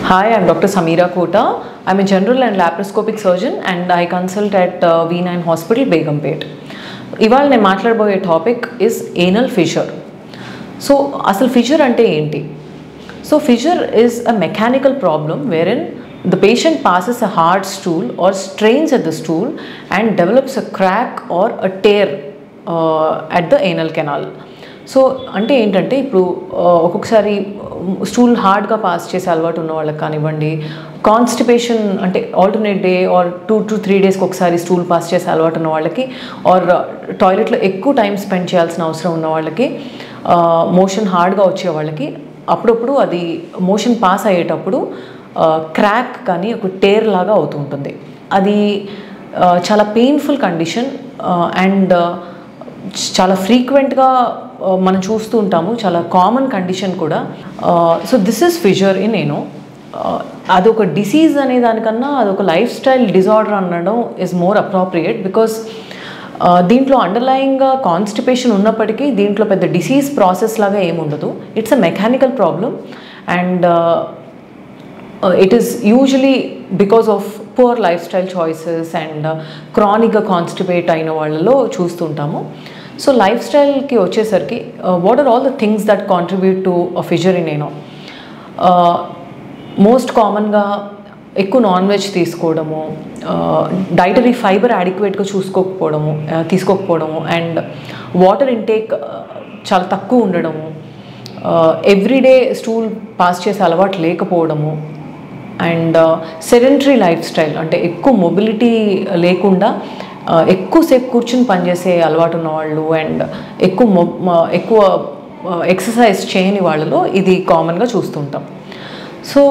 Hi, I'm Dr. Sameera Kota. I'm a general and laparoscopic surgeon and I consult at V9 Hospital, Begumpet. ఇవాళ నేను మాట్లాడబోయే topic is anal fissure. So అసలు fissure అంటే ఏంటి? So fissure is a mechanical problem where in the patient passes a hard stool or strains at the stool and develops a crack or a tear at the anal canal. So అంటే ఏంటంటే ఇప్పుడు ఒక్కొక్కసారి stool హార్డ్గా pass చేసే అలవాటు ఉన్న వాళ్ళకి కానివ్వండి, కాన్స్టిపేషన్ అంటే ఆల్టర్నేట్ డే ఆర్ 2 to 3 డేస్కి ఒకసారి స్టూల్ పాస్ చేసే అలవాటు ఉన్న వాళ్ళకి, ఆర్ టాయిలెట్లో ఎక్కువ టైం స్పెండ్ చేయాల్సిన అవసరం ఉన్న వాళ్ళకి, మోషన్ హార్డ్గా వచ్చే వాళ్ళకి అప్పుడప్పుడు అది మోషన్ పాస్ అయ్యేటప్పుడు క్రాక్ కానీ ఒక టేర్ లాగా అవుతుంటుంది. అది చాలా పెయిన్ఫుల్ కండిషన్ అండ్ చాలా ఫ్రీక్వెంట్గా మనం చూస్తూ ఉంటాము, చాలా కామన్ కండిషన్ కూడా. So this is fissure in ano. అదొక డిసీజ్ అనే దానికన్నా అదొక లైఫ్ స్టైల్ డిజార్డర్ అనడం ఈజ్ మోర్ అప్రోప్రియేట్. బికాస్ దీంట్లో అండర్లయింగ్గా కాన్స్టిపేషన్ ఉన్నప్పటికీ దీంట్లో పెద్ద డిసీజ్ ప్రాసెస్ లాగా ఏముండదు. It's a mechanical problem and it is usually because of poor lifestyle choices and chronic constipate అయిన వాళ్ళలో చూస్తుంటాము. సో లైఫ్ స్టైల్కి వచ్చేసరికి what are all the things that contribute to a fissure in ano? Most కామన్గా ఎక్కువ non veg తీసుకోవడము, dietary fibre అడిక్వేట్గా తీసుకోకపోవడము and water intake చాలా తక్కువ ఉండడము, ఎవ్రీడే స్టూల్ పాస్ చేసే అలవాటు లేకపోవడము అండ్ సెడెంటరీ లైఫ్ స్టైల్ అంటే ఎక్కువ మొబిలిటీ లేకుండా ఎక్కువసేపు కూర్చుని పనిచేసే అలవాటు ఉన్న వాళ్ళు అండ్ ఎక్కువ ఎక్సర్సైజ్ చేయని వాళ్ళలో ఇది కామన్గా చూస్తుంటాం. సో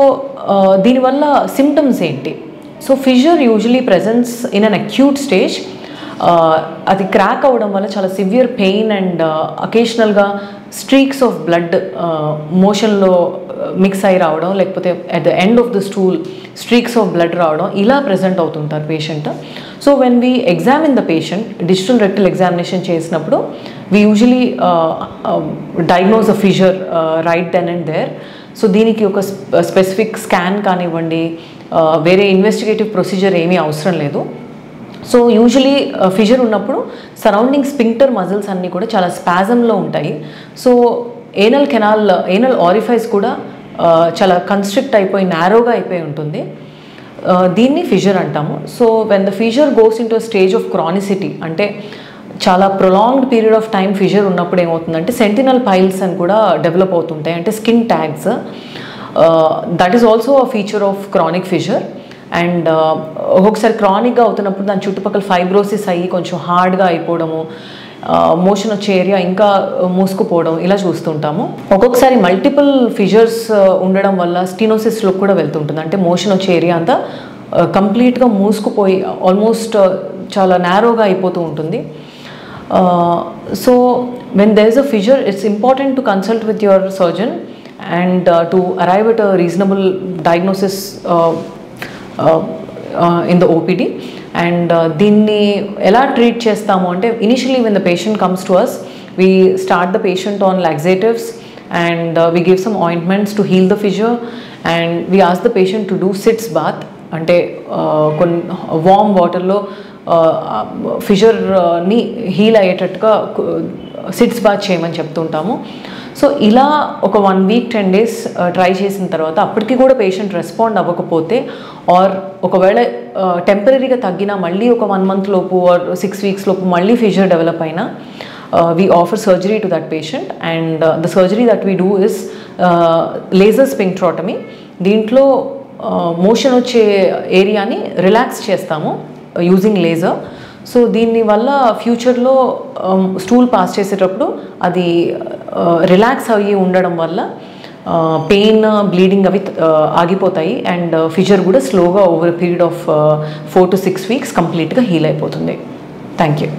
దీనివల్ల సిమ్టమ్స్ ఏంటి? So fissure usually presence in an acute stage. అది క్రాక్ అవ్వడం వల్ల చాలా సివియర్ పెయిన్ అండ్ అకేషనల్గా స్ట్రీక్స్ ఆఫ్ బ్లడ్ మోషన్లో మిక్స్ అయి రావడం, లేకపోతే at the end of the stool streaks of blood రావడం, ఇలా ప్రెజెంట్ అవుతుంటారు patient. So when we examine the patient, digital rectal examination చేసినప్పుడు we usually diagnose a fissure right then and there. So దీనికి ఒక specific scan కానివ్వండి, వేరే investigative procedure ఏమీ అవసరం లేదు. సో యూజువలీ ఫిషర్ ఉన్నప్పుడు సరౌండింగ్ స్పింక్టర్ మజిల్స్ అన్నీ కూడా చాలా స్పాజంలో ఉంటాయి. సో ఏనల్ ఆరిఫైస్ కూడా చాలా కన్స్ట్రిక్ట్ అయిపోయి నారోగా అయిపోయి ఉంటుంది. దీన్ని ఫిషర్ అంటాము. So when the fissure goes into stage of chronicity అంటే చాలా prolonged period of time fissure ఉన్నప్పుడు ఏమవుతుందంటే సెంటినల్ పైల్స్ అని కూడా డెవలప్ అవుతుంటాయి, అంటే skin tags. That is also a feature of chronic fissure. And ఒక్కొక్కసారి క్రానిక్గా అవుతున్నప్పుడు దాని చుట్టుపక్కల ఫైబ్రోసిస్ అయ్యి కొంచెం హార్డ్గా అయిపోవడము, మోషన్ వచ్చే ఏరియా ఇంకా మూసుకుపోవడం, ఇలా చూస్తుంటాము. ఒక్కొక్కసారి మల్టిపుల్ ఫిషర్స్ ఉండడం వల్ల స్టినోసిస్లో కూడా వెళ్తుంటుంది, అంటే మోషన్ వచ్చే ఏరియా అంతా కంప్లీట్గా మూసుకుపోయి ఆల్మోస్ట్ చాలా నారోగా అయిపోతూ ఉంటుంది. So when there is a fissure it's important to consult with your surgeon and to arrive at a reasonable diagnosis in the OPD. And దీన్ని ఎలా ట్రీట్ చేస్తాము అంటే, initially when the patient comes to us, we start the patient on laxatives and we give some ointments to heal the fissure and we ask the patient to do sits bath, అంటే కొన్ని warm వాటర్లో ఫిషర్ని heal అయ్యేటట్టుగా sits bath చేయమని చెప్తుంటాము. So ఇలా ఒక 1 week 10 days try చేసిన తర్వాత అప్పటికి కూడా పేషెంట్ రెస్పాండ్ అవ్వకపోతే, ఆర్ ఒకవేళ టెంపరీగా తగ్గినా మళ్ళీ ఒక 1 month లోపు ఆర్ 6 weeks లోపు మళ్ళీ ఫిషర్ డెవలప్ అయినా, we offer surgery to that patient and the surgery that we do is laser sphincterotomy. దీంట్లో మోషన్ వచ్చే ఏరియాని రిలాక్స్ చేస్తాము యూజింగ్ లేజర్. సో దీనివల్ల ఫ్యూచర్లో స్టూల్ పాస్ చేసేటప్పుడు అది రిలాక్స్ అయ్యి ఉండడం వల్ల పెయిన్, బ్లీడింగ్ అవి ఆగిపోతాయి అండ్ ఫిషర్ కూడా స్లోగా over period of 4 to 6 weeks కంప్లీట్గా హీల్ అయిపోతుంది. Thank you.